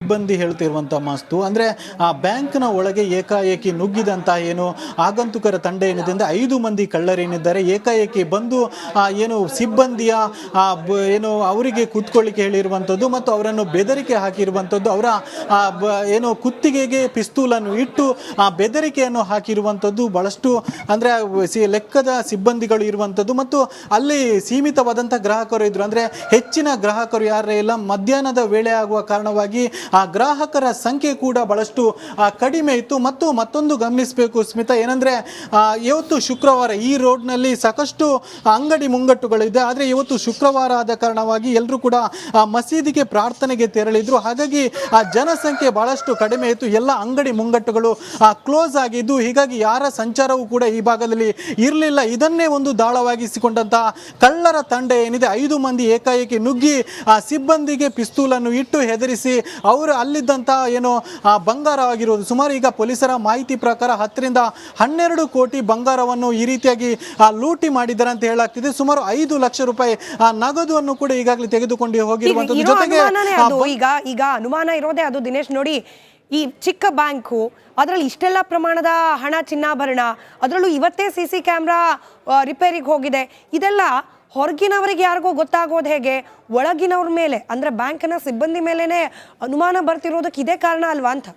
ಸಿಬ್ಬಂದಿ ಹೇಳ್ತಿರುವಂಥ ಮಾಸ್ತು ಅಂದರೆ ಆ ಬ್ಯಾಂಕ್ನ ಒಳಗೆ ಏಕಾಏಕಿ ನುಗ್ಗಿದಂಥ ಏನು ಆಗಂತುಕರ ತಂಡ ಏನಿದೆ ಅಂದರೆ 5 ಮಂದಿ ಕಳ್ಳರೇನಿದ್ದಾರೆ ಏಕಾಏಕಿ ಬಂದು ಏನು ಸಿಬ್ಬಂದಿಯ ಏನು ಅವರಿಗೆ ಕೂತ್ಕೊಳ್ಳಿಕ್ಕೆ ಹೇಳಿರುವಂಥದ್ದು ಮತ್ತು ಅವರನ್ನು ಬೆದರಿಕೆ ಹಾಕಿರುವಂಥದ್ದು, ಅವರ ಏನು ಕುತ್ತಿಗೆಗೆ ಪಿಸ್ತೂಲನ್ನು ಇಟ್ಟು ಆ ಬೆದರಿಕೆಯನ್ನು ಹಾಕಿರುವಂಥದ್ದು ಬಹಳಷ್ಟು ಅಂದರೆ ಲೆಕ್ಕದ ಸಿಬ್ಬಂದಿಗಳು ಇರುವಂಥದ್ದು ಮತ್ತು ಅಲ್ಲಿ ಸೀಮಿತವಾದಂಥ ಗ್ರಾಹಕರು ಇದ್ರು. ಅಂದರೆ ಹೆಚ್ಚಿನ ಗ್ರಾಹಕರು ಯಾರೇ ಇಲ್ಲ. ಮಧ್ಯಾಹ್ನದ ವೇಳೆ ಆಗುವ ಕಾರಣವಾಗಿ ಆ ಗ್ರಾಹಕರ ಸಂಖ್ಯೆ ಕೂಡ ಬಹಳಷ್ಟು ಕಡಿಮೆ ಇತ್ತು. ಮತ್ತು ಮತ್ತೊಂದು ಗಮನಿಸಬೇಕು ಸ್ಮಿತಾ, ಏನಂದರೆ ಇವತ್ತು ಶುಕ್ರವಾರ ಈ ರೋಡ್ನಲ್ಲಿ ಸಾಕಷ್ಟು ಅಂಗಡಿ ಮುಂಗಟ್ಟುಗಳಿದೆ. ಆದರೆ ಇವತ್ತು ಶುಕ್ರವಾರ ಆದ ಕಾರಣವಾಗಿ ಎಲ್ಲರೂ ಕೂಡ ಮಸೀದಿಗೆ ಪ್ರಾರ್ಥನೆಗೆ ತೆರಳಿದ್ರು. ಹಾಗಾಗಿ ಆ ಜನಸಂಖ್ಯೆ ಬಹಳಷ್ಟು ಕಡಿಮೆ ಇತ್ತು. ಎಲ್ಲ ಅಂಗಡಿ ಮುಂಗಟ್ಟುಗಳು ಕ್ಲೋಸ್ ಆಗಿದ್ದು, ಹೀಗಾಗಿ ಯಾರ ಸಂಚಾರವೂ ಕೂಡ ಈ ಭಾಗದಲ್ಲಿ ಇರಲಿಲ್ಲ. ಇದನ್ನೇ ಒಂದು ದಾಳವಾಗಿಸಿಕೊಂಡಂತಹ ಕಳ್ಳರ ತಂಡ ಏನಿದೆ 5 ಮಂದಿ ಏಕಾಏಕಿ ನುಗ್ಗಿ ಆ ಸಿಬ್ಬಂದಿಗೆ ಪಿಸ್ತೂಲನ್ನು ಇಟ್ಟು ಹೆದರಿಸಿ ಅವರು ಅಲ್ಲಿದ್ದಂಥ ಏನು ಬಂಗಾರವಾಗಿರುವುದು ಸುಮಾರು ಈಗ ಪೊಲೀಸರ ಮಾಹಿತಿ ಪ್ರಕಾರ 10 ರಿಂದ 12 ಕೋಟಿ ಬಂಗಾರವನ್ನು ಈ ರೀತಿಯಾಗಿ ಲೂಟಿ ಮಾಡಿದ್ದಾರೆ ಅಂತ ಹೇಳಲಾಗ್ತಿದೆ. ಸುಮಾರು 5 ಲಕ್ಷ ರೂಪಾಯಿ ನಗದುವನ್ನು ಕೂಡ ಈಗಾಗಲೇ ತೆಗೆದುಕೊಂಡು ಹೋಗಿರುವಂತದ್ದು. ಜೊತೆಗೆ ಈಗ ಅನುಮಾನ ಇರೋದೇ ಅದು ದಿನೇಶ್ ನೋಡಿ, ಈ ಚಿಕ್ಕ ಬ್ಯಾಂಕು ಅದರಲ್ಲಿ ಇಷ್ಟೆಲ್ಲ ಪ್ರಮಾಣದ ಹಣ ಚಿನ್ನಾಭರಣ, ಅದರಲ್ಲೂ ಇವತ್ತೇ CC ಕ್ಯಾಮ್ರಾ ರಿಪೇರಿಗೆ ಹೋಗಿದೆ. ಇದೆಲ್ಲ ಹೊರಗಿನವರಿಗೆ ಯಾರಿಗೂ ಗೊತ್ತಾಗೋದು ಹೇಗೆ? ಒಳಗಿನವ್ರ ಮೇಲೆ ಅಂದರೆ ಬ್ಯಾಂಕಿನ ಸಿಬ್ಬಂದಿ ಮೇಲೇನೆ ಅನುಮಾನ ಬರ್ತಿರೋದಕ್ಕೆ ಇದೇ ಕಾರಣ ಅಲ್ವಾ ಅಂತ?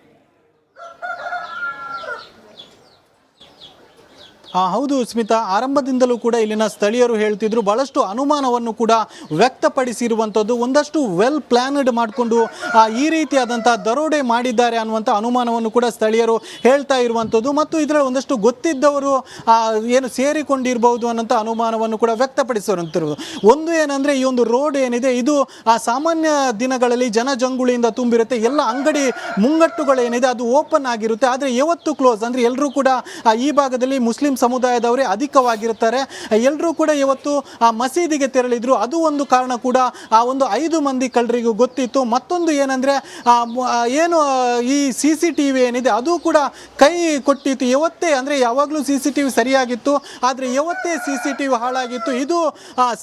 ಹೌದು ಸ್ಮಿತಾ, ಆರಂಭದಿಂದಲೂ ಕೂಡ ಇಲ್ಲಿನ ಸ್ಥಳೀಯರು ಹೇಳ್ತಿದ್ರು, ಬಹಳಷ್ಟು ಅನುಮಾನವನ್ನು ಕೂಡ ವ್ಯಕ್ತಪಡಿಸಿರುವಂಥದ್ದು. ಒಂದಷ್ಟು ವೆಲ್ ಪ್ಲಾನ್ಡ್ ಮಾಡಿಕೊಂಡು ಈ ರೀತಿಯಾದಂಥ ದರೋಡೆ ಮಾಡಿದ್ದಾರೆ ಅನ್ನುವಂಥ ಅನುಮಾನವನ್ನು ಕೂಡ ಸ್ಥಳೀಯರು ಹೇಳ್ತಾ ಇರುವಂಥದ್ದು. ಮತ್ತು ಇದರಲ್ಲಿ ಒಂದಷ್ಟು ಗೊತ್ತಿದ್ದವರು ಏನು ಸೇರಿಕೊಂಡಿರ್ಬೋದು ಅನ್ನೋಂಥ ಅನುಮಾನವನ್ನು ಕೂಡ ವ್ಯಕ್ತಪಡಿಸಿರುವಂಥದ್ದು. ಒಂದು ಏನಂದರೆ ಈ ಒಂದು ರೋಡ್ ಏನಿದೆ ಇದು ಸಾಮಾನ್ಯ ದಿನಗಳಲ್ಲಿ ಜನಜಂಗುಳಿಯಿಂದ ತುಂಬಿರುತ್ತೆ. ಎಲ್ಲ ಅಂಗಡಿ ಮುಂಗಟ್ಟುಗಳೇನಿದೆ ಅದು ಓಪನ್ ಆಗಿರುತ್ತೆ. ಆದರೆ ಯಾವತ್ತು ಕ್ಲೋಸ್ ಅಂದರೆ ಎಲ್ಲರೂ ಕೂಡ ಈ ಭಾಗದಲ್ಲಿ ಮುಸ್ಲಿಂ ಸಮುದಾಯದವರೇ ಅಧಿಕವಾಗಿರುತ್ತಾರೆ. ಎಲ್ಲರೂ ಕೂಡ ಇವತ್ತು ಆ ಮಸೀದಿಗೆ ತೆರಳಿದ್ರು. ಅದು ಒಂದು ಕಾರಣ ಕೂಡ ಆ ಒಂದು 5 ಮಂದಿ ಕಳ್ಳರಿಗೂ ಗೊತ್ತಿತ್ತು. ಮತ್ತೊಂದು ಏನಂದರೆ ಏನು ಈ CCTV ಏನಿದೆ ಅದು ಕೂಡ ಕೈ ಕೊಟ್ಟಿತ್ತು. ಯಾವತ್ತೇ ಅಂದರೆ ಯಾವಾಗಲೂ CCTV ಸರಿಯಾಗಿತ್ತು, ಆದರೆ ಯಾವತ್ತೇ CCTV ಹಾಳಾಗಿತ್ತು. ಇದು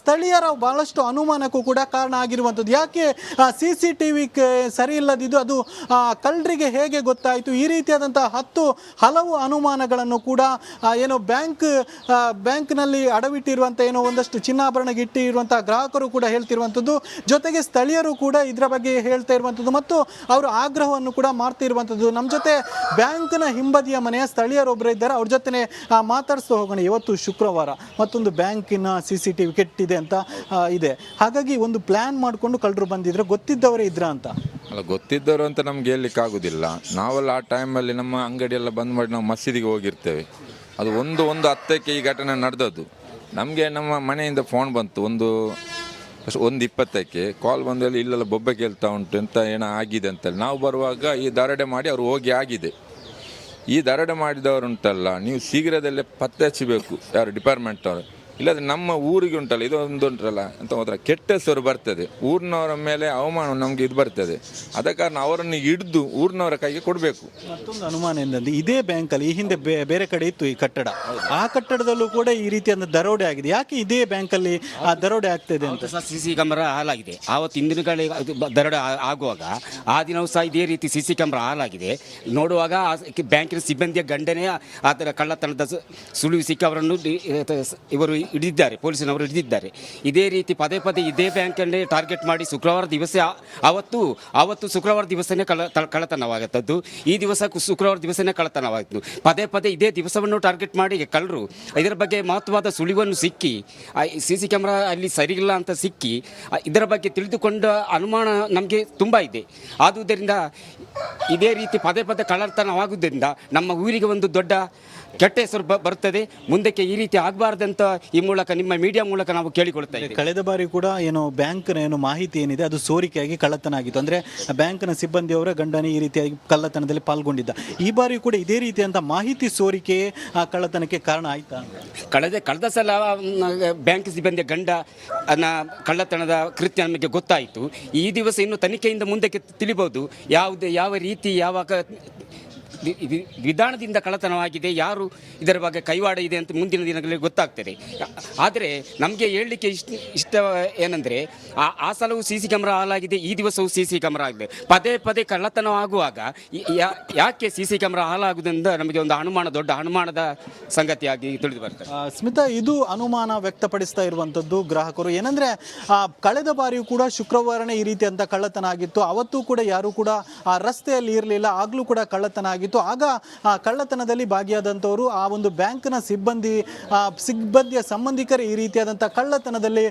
ಸ್ಥಳೀಯರ ಬಹಳಷ್ಟು ಅನುಮಾನಕ್ಕೂ ಕೂಡ ಕಾರಣ ಆಗಿರುವಂಥದ್ದು. ಯಾಕೆ CCTV ಸರಿ ಇಲ್ಲದಿದ್ದು ಅದು ಕಳ್ಳರಿಗೆ ಹೇಗೆ ಗೊತ್ತಾಯಿತು? ಈ ರೀತಿಯಾದಂಥ ಹಲವು ಅನುಮಾನಗಳನ್ನು ಕೂಡ ಏನು ಬ್ಯಾಂಕ್ನಲ್ಲಿ ಅಡವಿಟ್ಟಿರುವಂಥ ಏನೋ ಒಂದಷ್ಟು ಚಿನ್ನಾಭರಣ ಇಟ್ಟಿರುವಂಥ ಗ್ರಾಹಕರು ಕೂಡ ಹೇಳ್ತಿರುವಂಥದ್ದು. ಜೊತೆಗೆ ಸ್ಥಳೀಯರು ಕೂಡ ಇದರ ಬಗ್ಗೆ ಹೇಳ್ತಾ ಇರುವಂಥದ್ದು ಮತ್ತು ಅವರು ಆಗ್ರಹವನ್ನು ಕೂಡ ಮಾಡ್ತಿರುವಂಥದ್ದು. ನಮ್ಮ ಜೊತೆ ಬ್ಯಾಂಕ್ನ ಹಿಂಬದಿಯ ಮನೆಯ ಸ್ಥಳೀಯರೊಬ್ಬರು ಇದ್ದಾರೆ, ಅವ್ರ ಜೊತೆ ಮಾತಾಡಿಸ್ತಾ ಹೋಗೋಣ. ಇವತ್ತು ಶುಕ್ರವಾರ ಮತ್ತೊಂದು ಬ್ಯಾಂಕಿನ CCTV ಕೆಟ್ಟಿದೆ ಅಂತ ಇದೆ. ಹಾಗಾಗಿ ಒಂದು ಪ್ಲ್ಯಾನ್ ಮಾಡಿಕೊಂಡು ಕಳ್ಳರು ಬಂದಿದ್ರೆ ಗೊತ್ತಿದ್ದವರೇ ಇದ್ರ ಅಂತ ಅಲ್ಲ, ಗೊತ್ತಿದ್ದವರು ಅಂತ ನಮ್ಗೆ ಹೇಳಲಿಕ್ಕೆ ಆಗೋದಿಲ್ಲ. ನಾವೆಲ್ಲ ಆ ಟೈಮಲ್ಲಿ ನಮ್ಮ ಅಂಗಡಿಯೆಲ್ಲ ಬಂದ್ ಮಾಡಿ ನಾವು ಮಸೀದಿಗೆ ಹೋಗಿರ್ತೇವೆ. ಅದು ಒಂದು 10ಕ್ಕೆ ಈ ಘಟನೆ ನಡೆದದ್ದು. ನಮಗೆ ನಮ್ಮ ಮನೆಯಿಂದ ಫೋನ್ ಬಂತು 1:20ಕ್ಕೆ ಕಾಲ್ ಬಂದಲ್ಲಿ ಇಲ್ಲೆಲ್ಲ ಬೊಬ್ಬೆ ಕೇಳ್ತಾ ಉಂಟು ಅಂತ ಏನೋ ಆಗಿದೆ ಅಂತೇಳಿ. ನಾವು ಬರುವಾಗ ಈ ದರೋಡೆ ಮಾಡಿ ಅವರು ಹೋಗಿ ಆಗಿದೆ. ಈ ದರೋಡೆ ಮಾಡಿದವರುಂಟಲ್ಲ, ನೀವು ಶೀಘ್ರದಲ್ಲೇ ಪತ್ತೆ ಹಚ್ಚಬೇಕು ಯಾರು ಡಿಪಾರ್ಟ್ಮೆಂಟ್ ಅವರು. ಇಲ್ಲಾಂದರೆ ನಮ್ಮ ಊರಿಗೆ ಉಂಟಲ್ಲ ಇದೊಂದು ಉಂಟಲ್ಲ ಅಂತ ಹೋದ್ರೆ ಕೆಟ್ಟ ಹೆಸರು ಬರ್ತದೆ, ಊರಿನವರ ಮೇಲೆ ಅವಮಾನ ನಮಗೆ ಇದು ಬರ್ತದೆ. ಅದ ಕಾರಣ ಅವರನ್ನು ಹಿಡಿದು ಊರಿನವರ ಕೈಗೆ ಕೊಡಬೇಕು. ಮತ್ತೊಂದು ಅನುಮಾನ ಏನಂದ್ರೆ ಇದೇ ಬ್ಯಾಂಕಲ್ಲಿ ಈ ಹಿಂದೆ ಬೇರೆ ಕಡೆ ಇತ್ತು ಈ ಕಟ್ಟಡ, ಆ ಕಟ್ಟಡದಲ್ಲೂ ಕೂಡ ಈ ರೀತಿಯಾದ ದರೋಡೆ ಆಗಿದೆ. ಯಾಕೆ ಇದೇ ಬ್ಯಾಂಕಲ್ಲಿ ಆ ದರೋಡೆ ಆಗ್ತಿದೆ ಅಂತ? CC ಕ್ಯಾಮ್ರಾ ಹಾಲಾಗಿದೆ. ಆವತ್ತು ಹಿಂದಿನ ಕಡೆ ದರೋಡೆ ಆಗುವಾಗ ಆ ದಿನವೂ ಸಹ ಇದೇ ರೀತಿ CC ಕ್ಯಾಮ್ರಾ ಹಾಲಾಗಿದೆ. ನೋಡುವಾಗ ಬ್ಯಾಂಕಿನ ಸಿಬ್ಬಂದಿಯ ಗಂಡನೇ ಅದರ ಕಳ್ಳತನದ ಸುಳಿವು ಸಿಕ್ಕಿ ಅವರನ್ನು ಇವರು ಹಿಡಿದಿದ್ದಾರೆ, ಪೊಲೀಸಿನವರು ಹಿಡಿದಿದ್ದಾರೆ. ಇದೇ ರೀತಿ ಪದೇ ಇದೇ ಬ್ಯಾಂಕನ್ನೇ ಟಾರ್ಗೆಟ್ ಮಾಡಿ ಶುಕ್ರವಾರ ದಿವಸ ಅವತ್ತು ಶುಕ್ರವಾರ ದಿವಸನೇ ಕಳ್ಳತನವಾಗುತ್ತದ್ದು. ಈ ದಿವಸ ಶುಕ್ರವಾರ ದಿವಸನೇ ಕಳ್ಳತನವಾಗಿತ್ತು. ಪದೇ ಇದೇ ದಿವಸವನ್ನು ಟಾರ್ಗೆಟ್ ಮಾಡಿ ಕಳ್ಳರು ಇದರ ಬಗ್ಗೆ ಮಹತ್ವದ ಸುಳಿವನ್ನು ಸಿಕ್ಕಿ CC ಕ್ಯಾಮ್ರಾ ಅಲ್ಲಿ ಸರಿಯಿಲ್ಲ ಅಂತ ಸಿಕ್ಕಿ ಇದರ ಬಗ್ಗೆ ತಿಳಿದುಕೊಂಡ ಅನುಮಾನ ನಮಗೆ ತುಂಬ ಇದೆ. ಆದುದರಿಂದ ಇದೇ ರೀತಿ ಪದೇ ಕಳ್ಳತನವಾಗುವುದರಿಂದ ನಮ್ಮ ಊರಿಗೆ ಒಂದು ದೊಡ್ಡ ಕೆಟ್ಟ ಹೆಸರು ಬರುತ್ತದೆ. ಮುಂದಕ್ಕೆ ಈ ರೀತಿ ಆಗಬಾರ್ದಂತ ಈ ಮೂಲಕ ನಿಮ್ಮ ಮೀಡಿಯಾ ಮೂಲಕ ನಾವು ಕೇಳಿಕೊಳ್ತಾ ಇದ್ದೇವೆ. ಕಳೆದ ಬಾರಿ ಕೂಡ ಏನು ಬ್ಯಾಂಕ್ನ ಏನು ಮಾಹಿತಿ ಏನಿದೆ ಅದು ಸೋರಿಕೆಯಾಗಿ ಕಳ್ಳತನ ಆಗಿತ್ತು. ಅಂದರೆ ಬ್ಯಾಂಕ್ನ ಸಿಬ್ಬಂದಿಯವರ ಗಂಡನೇ ಈ ರೀತಿಯಾಗಿ ಕಳ್ಳತನದಲ್ಲಿ ಪಾಲ್ಗೊಂಡಿದ್ದ. ಈ ಬಾರಿ ಕೂಡ ಇದೇ ರೀತಿಯಂಥ ಮಾಹಿತಿ ಸೋರಿಕೆ ಆ ಕಳ್ಳತನಕ್ಕೆ ಕಾರಣ ಆಯ್ತಾ? ಕಳೆದ ಸಲ ಬ್ಯಾಂಕ್ ಸಿಬ್ಬಂದಿಯ ಗಂಡ ಕಳ್ಳತನದ ಕೃತ್ಯ ನಮಗೆ ಗೊತ್ತಾಯಿತು. ಈ ದಿವಸ ಇನ್ನು ತನಿಖೆಯಿಂದ ಮುಂದಕ್ಕೆ ತಿಳಿಬಹುದು ಯಾವ ರೀತಿ ವಿಧಾನದಿಂದ ಕಳ್ಳತನವಾಗಿದೆ, ಯಾರು ಇದರ ಬಗ್ಗೆ ಕೈವಾಡ ಇದೆ ಅಂತ ಮುಂದಿನ ದಿನಗಳಲ್ಲಿ ಗೊತ್ತಾಗ್ತದೆ. ಆದರೆ ನಮಗೆ ಹೇಳಲಿಕ್ಕೆ ಇಷ್ಟ ಏನಂದರೆ ಆ ಸಲವೂ ಸಿ ಸಿ ಕ್ಯಾಮ್ರಾ ಹಾಳಾಗಿದೆ, ಈ ದಿವಸವೂ ಸಿ ಸಿ ಕ್ಯಾಮ್ರಾ ಆಗಿದೆ. ಪದೇ ಪದೇ ಕಳ್ಳತನವಾಗುವಾಗ ಯಾಕೆ ಸಿ ಸಿ ಕ್ಯಾಮ್ರಾ ಹಾಳಾಗುವುದರಿಂದ ನಮಗೆ ಒಂದು ದೊಡ್ಡ ಅನುಮಾನದ ಸಂಗತಿಯಾಗಿ ತಿಳಿದು ಬರ್ತದೆ. ಸ್ಮಿತಾ, ಇದು ಅನುಮಾನ ವ್ಯಕ್ತಪಡಿಸ್ತಾ ಇರುವಂಥದ್ದು ಗ್ರಾಹಕರು. ಏನಂದ್ರೆ ಕಳೆದ ಬಾರಿಯೂ ಕೂಡ ಶುಕ್ರವಾರನೇ ಈ ರೀತಿಯಂತ ಕಳ್ಳತನ ಆಗಿತ್ತು. ಅವತ್ತು ಕೂಡ ಯಾರು ಕೂಡ ಆ ರಸ್ತೆಯಲ್ಲಿ ಇರಲಿಲ್ಲ, ಆಗ್ಲೂ ಕೂಡ ಕಳ್ಳತನ ಆಗಿತ್ತು. ಆಗ ಆ ಕಳ್ಳತನದಲ್ಲಿ ಭಾಗಿಯಾದಂಥವರು ಆ ಒಂದು ಬ್ಯಾಂಕ್ನ ಸಿಬ್ಬಂದಿಯ ಸಂಬಂಧಿಕರು ಈ ರೀತಿಯಾದಂಥ ಕಳ್ಳತನದಲ್ಲಿ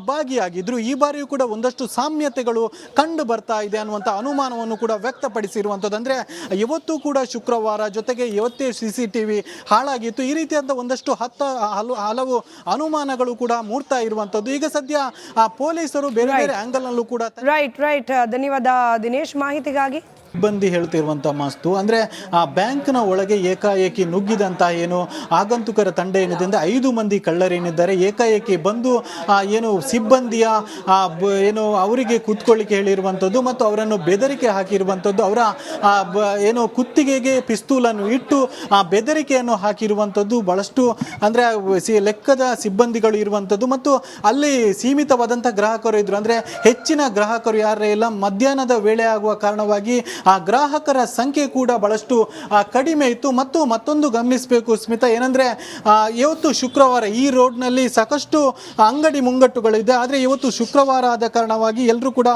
ಭಾಗಿಯಾಗಿದ್ರು. ಈ ಬಾರಿಯೂ ಕೂಡ ಒಂದಷ್ಟು ಸಾಮ್ಯತೆಗಳು ಕಂಡು ಬರ್ತಾ ಇದೆ ಅನ್ನುವಂಥ ಅನುಮಾನವನ್ನು ಕೂಡ ವ್ಯಕ್ತಪಡಿಸಿರುವಂಥದ್ದು. ಅಂದರೆ ಇವತ್ತು ಕೂಡ ಶುಕ್ರವಾರ, ಜೊತೆಗೆ ಇವತ್ತೇ CCTV ಹಾಳಾಗಿತ್ತು. ಈ ರೀತಿಯಾದ ಒಂದಷ್ಟು ಹಲವು ಅನುಮಾನಗಳು ಕೂಡ ಮೂಡ್ತಾ ಇರುವಂಥದ್ದು. ಈಗ ಸದ್ಯ ಪೊಲೀಸರು ಬೇರೆ ಬೇರೆ ಆಂಗಲ್ನಲ್ಲೂ ಕೂಡ ರೈಟ್ ಧನ್ಯವಾದ ದಿನೇಶ್ ಮಾಹಿತಿಗಾಗಿ. ಸಿಬ್ಬಂದಿ ಹೇಳ್ತಿರುವಂಥ ಮಾಸ್ತು ಅಂದರೆ ಆ ಬ್ಯಾಂಕ್ನ ಒಳಗೆ ಏಕಾಏಕಿ ನುಗ್ಗಿದಂಥ ಏನು ಆಗಂತುಕರ ತಂಡ ಏನಿದೆ ಅಂದರೆ 5 ಮಂದಿ ಕಳ್ಳರೇನಿದ್ದಾರೆ ಏಕಾಏಕಿ ಬಂದು ಏನು ಸಿಬ್ಬಂದಿಯ ಏನು ಅವರಿಗೆ ಕೂತ್ಕೊಳ್ಳಿಕ್ಕೆ ಹೇಳಿರುವಂಥದ್ದು ಮತ್ತು ಅವರನ್ನು ಬೆದರಿಕೆ ಹಾಕಿರುವಂಥದ್ದು, ಅವರ ಏನು ಕುತ್ತಿಗೆಗೆ ಪಿಸ್ತೂಲನ್ನು ಇಟ್ಟು ಬೆದರಿಕೆಯನ್ನು ಹಾಕಿರುವಂಥದ್ದು. ಭಾಳಷ್ಟು ಅಂದರೆ ಲೆಕ್ಕದ ಸಿಬ್ಬಂದಿಗಳು ಇರುವಂಥದ್ದು ಮತ್ತು ಅಲ್ಲಿ ಸೀಮಿತವಾದಂಥ ಗ್ರಾಹಕರು ಇದ್ದರು. ಅಂದರೆ ಹೆಚ್ಚಿನ ಗ್ರಾಹಕರು ಯಾರೇ ಇಲ್ಲ. ಮಧ್ಯಾಹ್ನದ ವೇಳೆ ಆಗುವ ಕಾರಣವಾಗಿ ಆ ಗ್ರಾಹಕರ ಸಂಖ್ಯೆ ಕೂಡ ಬಹಳಷ್ಟು ಕಡಿಮೆ ಇತ್ತು. ಮತ್ತು ಮತ್ತೊಂದು ಗಮನಿಸಬೇಕು ಸ್ಮಿತಾ, ಏನಂದರೆ ಇವತ್ತು ಶುಕ್ರವಾರ ಈ ರೋಡ್ನಲ್ಲಿ ಸಾಕಷ್ಟು ಅಂಗಡಿ ಮುಂಗಟ್ಟುಗಳಿದೆ. ಆದರೆ ಇವತ್ತು ಶುಕ್ರವಾರ ಆದ ಕಾರಣವಾಗಿ ಎಲ್ಲರೂ ಕೂಡ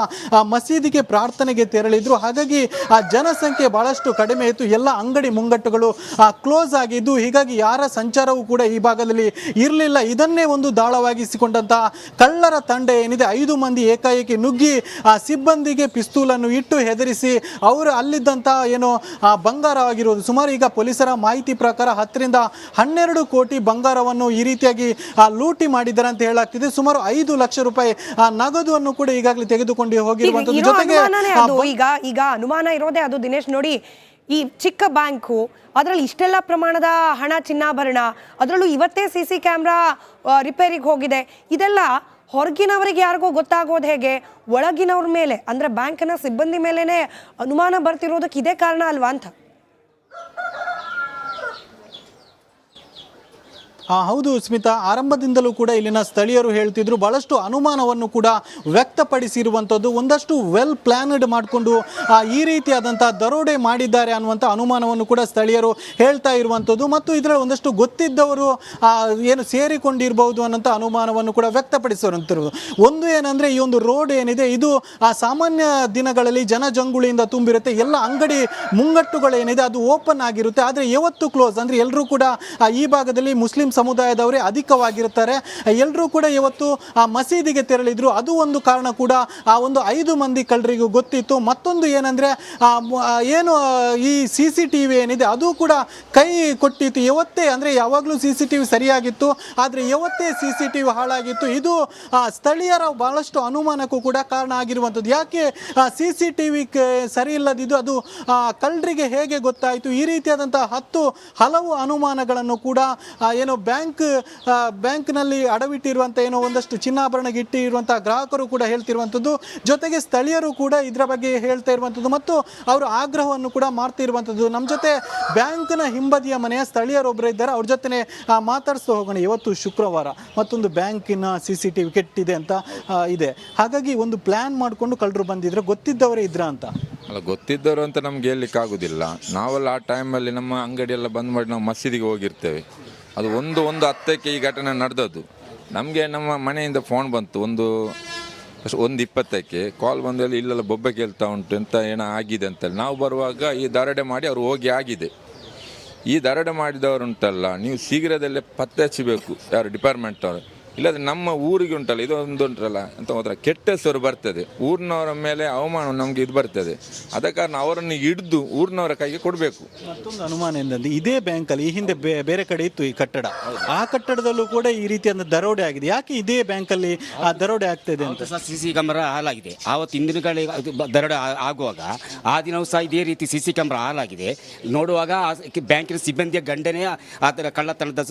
ಮಸೀದಿಗೆ ಪ್ರಾರ್ಥನೆಗೆ ತೆರಳಿದ್ರು. ಹಾಗಾಗಿ ಆ ಜನಸಂಖ್ಯೆ ಬಹಳಷ್ಟು ಕಡಿಮೆ ಇತ್ತು. ಎಲ್ಲ ಅಂಗಡಿ ಮುಂಗಟ್ಟುಗಳು ಕ್ಲೋಸ್ ಆಗಿದ್ದು, ಹೀಗಾಗಿ ಯಾರ ಸಂಚಾರವೂ ಕೂಡ ಈ ಭಾಗದಲ್ಲಿ ಇರಲಿಲ್ಲ. ಇದನ್ನೇ ಒಂದು ದಾಳವಾಗಿಸಿಕೊಂಡಂತಹ ಕಳ್ಳರ ತಂಡ ಏನಿದೆ 5 ಮಂದಿ ಏಕಾಏಕಿ ನುಗ್ಗಿ ಆ ಸಿಬ್ಬಂದಿಗೆ ಪಿಸ್ತೂಲನ್ನು ಇಟ್ಟು ಹೆದರಿಸಿ ಅವರು ಅಲ್ಲಿದ್ದಂಥ ಏನು ಬಂಗಾರವಾಗಿರೋದು ಸುಮಾರು ಈಗ ಪೊಲೀಸರ ಮಾಹಿತಿ ಪ್ರಕಾರ 10 ರಿಂದ 12 ಕೋಟಿ ಬಂಗಾರವನ್ನು ಈ ರೀತಿಯಾಗಿ ಲೂಟಿ ಮಾಡಿದ್ದಾರೆ ಅಂತ ಹೇಳಲಾಗ್ತಿದೆ. ಸುಮಾರು 5 ಲಕ್ಷ ರೂಪಾಯಿ ನಗದುವನ್ನು ಕೂಡ ಈಗಾಗಲೇ ತೆಗೆದುಕೊಂಡು ಹೋಗಿರುವಂಥದ್ದು. ಜೊತೆಗೆ ಈಗ ಅನುಮಾನ ಇರೋದೇ ಅದು ದಿನೇಶ್ ನೋಡಿ, ಈ ಚಿಕ್ಕ ಬ್ಯಾಂಕು ಅದರಲ್ಲಿ ಇಷ್ಟೆಲ್ಲ ಪ್ರಮಾಣದ ಹಣ ಚಿನ್ನಾಭರಣ, ಅದರಲ್ಲೂ ಇವತ್ತೇ CC ಕ್ಯಾಮ್ರಾ ರಿಪೇರಿಗೆ ಹೋಗಿದೆ. ಇದೆಲ್ಲ ಹೊರಗಿನವರಿಗೆ ಯಾರಿಗೂ ಗೊತ್ತಾಗೋದು ಹೇಗೆ? ಒಳಗಿನವ್ರ ಮೇಲೆ ಅಂದರೆ ಬ್ಯಾಂಕಿನ ಸಿಬ್ಬಂದಿ ಮೇಲೇನೆ ಅನುಮಾನ ಬರ್ತಿರೋದಕ್ಕೆ ಇದೇ ಕಾರಣ ಅಲ್ವಾ ಅಂತ. ಹೌದು ಸ್ಮಿತಾ, ಆರಂಭದಿಂದಲೂ ಕೂಡ ಇಲ್ಲಿನ ಸ್ಥಳೀಯರು ಹೇಳ್ತಿದ್ರು ಬಹಳಷ್ಟು ಅನುಮಾನವನ್ನು ಕೂಡ ವ್ಯಕ್ತಪಡಿಸಿರುವಂಥದ್ದು. ಒಂದಷ್ಟು ವೆಲ್ ಪ್ಲಾನ್ಡ್ ಮಾಡಿಕೊಂಡು ಈ ರೀತಿಯಾದಂಥ ದರೋಡೆ ಮಾಡಿದ್ದಾರೆ ಅನ್ನುವಂಥ ಅನುಮಾನವನ್ನು ಕೂಡ ಸ್ಥಳೀಯರು ಹೇಳ್ತಾ ಇರುವಂಥದ್ದು. ಮತ್ತು ಇದರಲ್ಲಿ ಒಂದಷ್ಟು ಗೊತ್ತಿದ್ದವರು ಏನು ಸೇರಿಕೊಂಡಿರ್ಬೋದು ಅನ್ನೋಂಥ ಅನುಮಾನವನ್ನು ಕೂಡ ವ್ಯಕ್ತಪಡಿಸಿರುವಂಥದ್ದು. ಒಂದು ಏನಂದರೆ ಈ ಒಂದು ರೋಡ್ ಏನಿದೆ ಇದು ಸಾಮಾನ್ಯ ದಿನಗಳಲ್ಲಿ ಜನಜಂಗುಳಿಯಿಂದ ತುಂಬಿರುತ್ತೆ. ಎಲ್ಲ ಅಂಗಡಿ ಮುಂಗಟ್ಟುಗಳೇನಿದೆ ಅದು ಓಪನ್ ಆಗಿರುತ್ತೆ. ಆದರೆ ಯಾವತ್ತು ಕ್ಲೋಸ್ ಅಂದರೆ ಎಲ್ಲರೂ ಕೂಡ ಈ ಭಾಗದಲ್ಲಿ ಮುಸ್ಲಿಂ ಸಮುದಾಯದವರೇ ಅಧಿಕವಾಗಿರ್ತಾರೆ. ಎಲ್ಲರೂ ಕೂಡ ಇವತ್ತು ಆ ಮಸೀದಿಗೆ ತೆರಳಿದ್ರು. ಅದು ಒಂದು ಕಾರಣ ಕೂಡ ಆ ಒಂದು 5 ಮಂದಿ ಕಳ್ಳರಿಗೂ ಗೊತ್ತಿತ್ತು. ಮತ್ತೊಂದು ಏನಂದರೆ ಏನು ಈ CCTV ಏನಿದೆ ಅದು ಕೂಡ ಕೈ ಕೊಟ್ಟಿತ್ತು. ಯಾವತ್ತೇ ಅಂದರೆ ಯಾವಾಗಲೂ CCTV ಸರಿಯಾಗಿತ್ತು, ಆದರೆ ಯಾವತ್ತೇ CCTV ಹಾಳಾಗಿತ್ತು. ಇದು ಸ್ಥಳೀಯರ ಬಹಳಷ್ಟು ಅನುಮಾನಕ್ಕೂ ಕೂಡ ಕಾರಣ ಆಗಿರುವಂಥದ್ದು. ಯಾಕೆ CCTV ಸರಿ ಇಲ್ಲದಿದ್ದು ಅದು ಕಳ್ಳರಿಗೆ ಹೇಗೆ ಗೊತ್ತಾಯಿತು? ಈ ರೀತಿಯಾದಂಥ ಹಲವು ಅನುಮಾನಗಳನ್ನು ಕೂಡ ಏನು ಬ್ಯಾಂಕ್ನಲ್ಲಿ ಅಡವಿಟ್ಟಿರುವಂಥ ಏನೋ ಒಂದಷ್ಟು ಚಿನ್ನಾಭರಣ ಇಟ್ಟಿರುವಂಥ ಗ್ರಾಹಕರು ಕೂಡ ಹೇಳ್ತಿರುವಂಥದ್ದು. ಜೊತೆಗೆ ಸ್ಥಳೀಯರು ಕೂಡ ಇದರ ಬಗ್ಗೆ ಹೇಳ್ತಾ ಇರುವಂಥದ್ದು ಮತ್ತು ಅವರು ಆಗ್ರಹವನ್ನು ಕೂಡ ಮಾಡ್ತಿರುವಂಥದ್ದು. ನಮ್ಮ ಜೊತೆ ಬ್ಯಾಂಕ್ನ ಹಿಂಬದಿಯ ಮನೆಯ ಸ್ಥಳೀಯರೊಬ್ಬರು ಇದ್ದಾರೆ, ಅವ್ರ ಜೊತೆ ಮಾತಾಡಿಸ್ತಾ ಹೋಗೋಣ. ಇವತ್ತು ಶುಕ್ರವಾರ ಮತ್ತೊಂದು ಬ್ಯಾಂಕಿನ CCTV ಕೆಟ್ಟಿದೆ ಅಂತ ಇದೆ. ಹಾಗಾಗಿ ಒಂದು ಪ್ಲ್ಯಾನ್ ಮಾಡಿಕೊಂಡು ಕಳ್ಳರು ಬಂದಿದ್ರೆ ಗೊತ್ತಿದ್ದವರೇ ಇದ್ರ ಅಂತ ಅಲ್ಲ, ಗೊತ್ತಿದ್ದವರು ಅಂತ ನಮ್ಗೆ ಹೇಳಲಿಕ್ಕೆ ಆಗೋದಿಲ್ಲ. ನಾವೆಲ್ಲ ಆ ಟೈಮಲ್ಲಿ ನಮ್ಮ ಅಂಗಡಿಯೆಲ್ಲ ಬಂದ್ ಮಾಡಿ ನಾವು ಮಸೀದಿಗೆ ಹೋಗಿರ್ತೇವೆ. ಅದು ಒಂದು 10ಕ್ಕೆ ಈ ಘಟನೆ ನಡೆದದ್ದು. ನಮಗೆ ನಮ್ಮ ಮನೆಯಿಂದ ಫೋನ್ ಬಂತು 1:20ಕ್ಕೆ ಕಾಲ್ ಬಂದಲ್ಲಿ ಇಲ್ಲೆಲ್ಲ ಬೊಬ್ಬೆ ಕೇಳ್ತಾ ಉಂಟು ಅಂತ ಏನೋ ಆಗಿದೆ ಅಂತೇಳಿ. ನಾವು ಬರುವಾಗ ಈ ದರೋಡೆ ಮಾಡಿ ಅವರು ಹೋಗಿ ಆಗಿದೆ. ಈ ದರೋಡೆ ಮಾಡಿದವರುಂಟಲ್ಲ, ನೀವು ಶೀಘ್ರದಲ್ಲೇ ಪತ್ತೆ ಹಚ್ಚಬೇಕು ಯಾರು ಡಿಪಾರ್ಟ್ಮೆಂಟ್ ಅವರು. ಇಲ್ಲಾಂದರೆ ನಮ್ಮ ಊರಿಗೆ ಉಂಟಲ್ಲ ಇದೊಂದು ಉಂಟಲ್ಲ ಅಂತ ಹೋದ್ರೆ ಕೆಟ್ಟ ಹೆಸರು ಬರ್ತದೆ, ಊರಿನವರ ಮೇಲೆ ಅವಮಾನ ನಮಗೆ ಇದು ಬರ್ತದೆ. ಅದ ಕಾರಣ ಅವರನ್ನು ಹಿಡಿದು ಊರಿನವರ ಕೈಗೆ ಕೊಡಬೇಕು. ಮತ್ತೊಂದು ಅನುಮಾನ ಏನಂದ್ರೆ ಇದೇ ಬ್ಯಾಂಕಲ್ಲಿ ಈ ಹಿಂದೆ ಬೇರೆ ಕಡೆ ಇತ್ತು ಈ ಕಟ್ಟಡ, ಆ ಕಟ್ಟಡದಲ್ಲೂ ಕೂಡ ಈ ರೀತಿಯ ದರೋಡೆ ಆಗಿದೆ. ಯಾಕೆ ಇದೇ ಬ್ಯಾಂಕಲ್ಲಿ ದರೋಡೆ ಆಗ್ತಿದೆ ಅಂತ? CC ಕ್ಯಾಮ್ರಾ ಹಾಳಾಗಿದೆ. ಆವತ್ತು ಹಿಂದಿನ ಕಡೆ ದರೋಡೆ ಆಗುವಾಗ ಆ ದಿನವೂ ಸಹ ಇದೇ ರೀತಿ CC ಕ್ಯಾಮ್ರಾ ಹಾಳಾಗಿದೆ. ನೋಡುವಾಗ ಬ್ಯಾಂಕಿನ ಸಿಬ್ಬಂದಿಯ ಗಂಡನೇ ಅದರ ಕಳ್ಳತನದ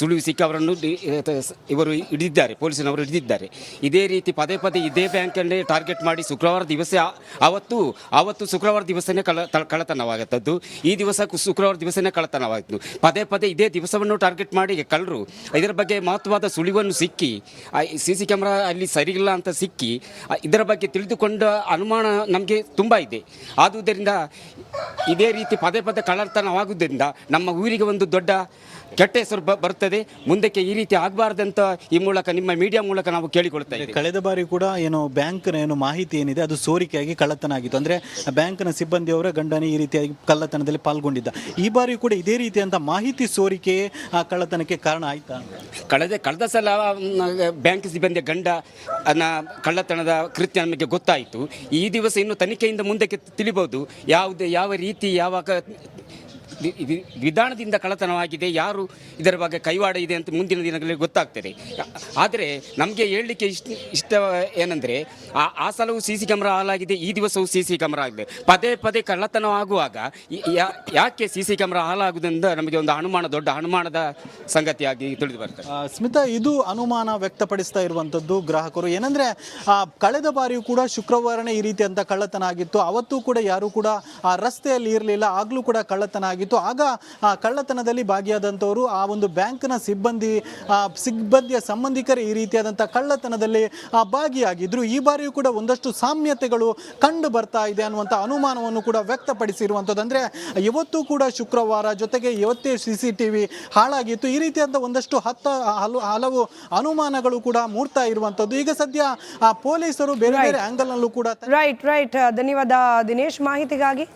ಸುಳಿವು ಸಿಕ್ಕಿ ಅವರನ್ನು ಇವರು ಹಿಡಿದಿದ್ದಾರೆ, ಪೊಲೀಸಿನವರು ಹಿಡಿದಿದ್ದಾರೆ. ಇದೇ ರೀತಿ ಪದೇ ಪದೇ ಇದೇ ಬ್ಯಾಂಕನ್ನೇ ಟಾರ್ಗೆಟ್ ಮಾಡಿ ಶುಕ್ರವಾರ ದಿವಸ ಅವತ್ತು ಶುಕ್ರವಾರ ದಿವಸನೇ ಕಳ್ಳತನವಾಗುತ್ತದ್ದು. ಈ ದಿವಸ ಶುಕ್ರವಾರ ದಿವಸನೇ ಕಳ್ಳತನವಾಗಿತ್ತು. ಪದೇ ಪದೇ ಇದೇ ದಿವಸವನ್ನು ಟಾರ್ಗೆಟ್ ಮಾಡಿ ಕಳ್ಳರು ಇದರ ಬಗ್ಗೆ ಮಹತ್ವದ ಸುಳಿವನ್ನು ಸಿಕ್ಕಿ CC ಕ್ಯಾಮ್ರಾ ಅಲ್ಲಿ ಸರಿಯಿಲ್ಲ ಅಂತ ಸಿಕ್ಕಿ ಇದರ ಬಗ್ಗೆ ತಿಳಿದುಕೊಂಡ ಅನುಮಾನ ನಮಗೆ ತುಂಬ ಇದೆ. ಆದುದರಿಂದ ಇದೇ ರೀತಿ ಪದೇ ಪದೇ ಕಳ್ಳತನವಾಗುವುದರಿಂದ ನಮ್ಮ ಊರಿಗೆ ಒಂದು ದೊಡ್ಡ ಕೆಟ್ಟ ಹೆಸರು ಬರುತ್ತದೆ. ಮುಂದಕ್ಕೆ ಈ ರೀತಿ ಆಗಬಾರ್ದಂತ ಈ ಮೂಲಕ ನಿಮ್ಮ ಮೀಡಿಯಾ ಮೂಲಕ ನಾವು ಕೇಳಿಕೊಳ್ತಾ ಇದ್ದೇವೆ. ಕಳೆದ ಬಾರಿ ಕೂಡ ಏನು ಬ್ಯಾಂಕ್ನ ಏನು ಮಾಹಿತಿ ಏನಿದೆ ಅದು ಸೋರಿಕೆಯಾಗಿ ಕಳ್ಳತನ ಆಗಿತ್ತು. ಅಂದರೆ ಬ್ಯಾಂಕ್ನ ಸಿಬ್ಬಂದಿಯವರ ಗಂಡನೇ ಈ ರೀತಿಯಾಗಿ ಕಳ್ಳತನದಲ್ಲಿ ಪಾಲ್ಗೊಂಡಿದ್ದ. ಈ ಬಾರಿ ಕೂಡ ಇದೇ ರೀತಿಯಂಥ ಮಾಹಿತಿ ಸೋರಿಕೆ ಆ ಕಳ್ಳತನಕ್ಕೆ ಕಾರಣ ಆಯ್ತಾ? ಕಳೆದ ಸಲ ಬ್ಯಾಂಕ್ ಸಿಬ್ಬಂದಿಯ ಗಂಡ ಕಳ್ಳತನದ ಕೃತ್ಯ ನಮಗೆ ಗೊತ್ತಾಯಿತು. ಈ ದಿವಸ ಇನ್ನು ತನಿಖೆಯಿಂದ ಮುಂದಕ್ಕೆ ತಿಳಿಬಹುದು ಯಾವ ರೀತಿ ವಿಧಾನದಿಂದ ಕಳ್ಳತನವಾಗಿದೆ, ಯಾರು ಇದರ ಬಗ್ಗೆ ಕೈವಾಡ ಇದೆ ಅಂತ ಮುಂದಿನ ದಿನಗಳಲ್ಲಿ ಗೊತ್ತಾಗ್ತದೆ. ಆದರೆ ನಮಗೆ ಹೇಳಲಿಕ್ಕೆ ಇಷ್ಟ ಏನಂದರೆ ಆ ಸಲವೂ CC ಕ್ಯಾಮ್ರಾ ಹಾಳಾಗಿದೆ, ಈ ದಿವಸವೂ CC ಕ್ಯಾಮ್ರಾ ಆಗಿದೆ. ಪದೇ ಪದೇ ಕಳ್ಳತನವಾಗುವಾಗ ಯಾಕೆ CC ಕ್ಯಾಮ್ರಾ ಹಾಳಾಗುವುದರಿಂದ ನಮಗೆ ಒಂದು ದೊಡ್ಡ ಅನುಮಾನದ ಸಂಗತಿಯಾಗಿ ತಿಳಿದು ಬರ್ತದೆ. ಸ್ಮಿತಾ, ಇದು ಅನುಮಾನ ವ್ಯಕ್ತಪಡಿಸ್ತಾ ಇರುವಂಥದ್ದು ಗ್ರಾಹಕರು. ಏನಂದರೆ ಕಳೆದ ಬಾರಿಯೂ ಕೂಡ ಶುಕ್ರವಾರನೇ ಈ ರೀತಿಯಂಥ ಕಳ್ಳತನ ಆಗಿತ್ತು. ಅವತ್ತು ಕೂಡ ಯಾರು ಕೂಡ ಆ ರಸ್ತೆಯಲ್ಲಿ ಇರಲಿಲ್ಲ, ಆಗಲೂ ಕೂಡ ಕಳ್ಳತನ ಆಗಿತ್ತು. ಆಗ ಆ ಕಳ್ಳತನದಲ್ಲಿ ಭಾಗಿಯಾದಂಥವರು ಆ ಒಂದು ಬ್ಯಾಂಕ್ನ ಸಿಬ್ಬಂದಿಯ ಸಂಬಂಧಿಕರು ಈ ರೀತಿಯಾದಂಥ ಕಳ್ಳತನದಲ್ಲಿ ಭಾಗಿಯಾಗಿದ್ರು. ಈ ಬಾರಿಯೂ ಕೂಡ ಒಂದಷ್ಟು ಸಾಮ್ಯತೆಗಳು ಕಂಡು ಬರ್ತಾ ಇದೆ ಅನ್ನುವಂಥ ಅನುಮಾನವನ್ನು ಕೂಡ ವ್ಯಕ್ತಪಡಿಸಿರುವಂಥದ್ದು. ಅಂದರೆ ಇವತ್ತು ಕೂಡ ಶುಕ್ರವಾರ, ಜೊತೆಗೆ ಇವತ್ತೇ CCTV ಹಾಳಾಗಿತ್ತು. ಈ ರೀತಿಯಾದಂಥ ಒಂದಷ್ಟು ಹಲವು ಅನುಮಾನಗಳು ಕೂಡ ಮೂಡ್ತಾ ಇರುವಂಥದ್ದು. ಈಗ ಸದ್ಯ ಪೊಲೀಸರು ಬೇರೆ ಬೇರೆ ಆಂಗಲ್ನಲ್ಲೂ ಕೂಡ ರೈಟ್ ಧನ್ಯವಾದ ದಿನೇಶ್ ಮಾಹಿತಿಗಾಗಿ.